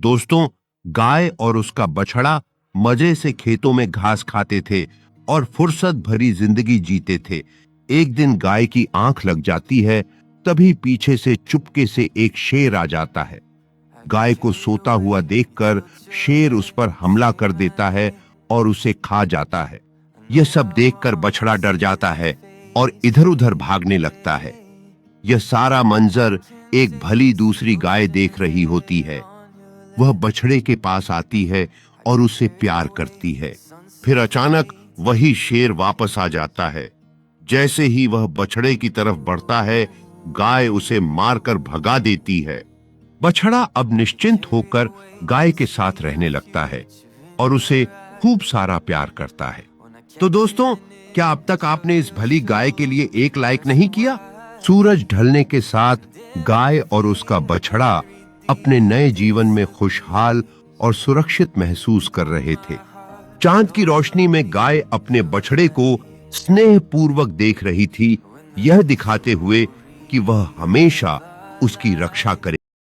दोस्तों, गाय और उसका बछड़ा मजे से खेतों में घास खाते थे और फुर्सत भरी जिंदगी जीते थे। एक दिन गाय की आंख लग जाती है, तभी पीछे से चुपके से एक शेर आ जाता है। गाय को सोता हुआ देखकर शेर उस पर हमला कर देता है और उसे खा जाता है। यह सब देखकर बछड़ा डर जाता है और इधर-उधर भागने लगता है। यह सारा मंजर एक भली दूसरी गाय देख रही होती है। वह बछड़े के पास आती है और उसे प्यार करती है। फिर अचानक वही शेर वापस आ जाता है। जैसे ही वह बछड़े की तरफ बढ़ता है, गाय उसे मारकर भगा देती है। बछड़ा अब निश्चिंत होकर गाय के साथ रहने लगता है और उसे खूब सारा प्यार करता है। तो दोस्तों, क्या अब तक आपने इस भली गाय के लिए एक लाइक नहीं किया? सूरज ढलने के साथ गाय और उसका बछड़ा अपने नए जीवन में खुशहाल और सुरक्षित महसूस कर रहे थे। चांद की रोशनी में गाय अपने बछड़े को स्नेहपूर्वक देख रही थी, यह दिखाते हुए कि वह हमेशा उसकी रक्षा करे।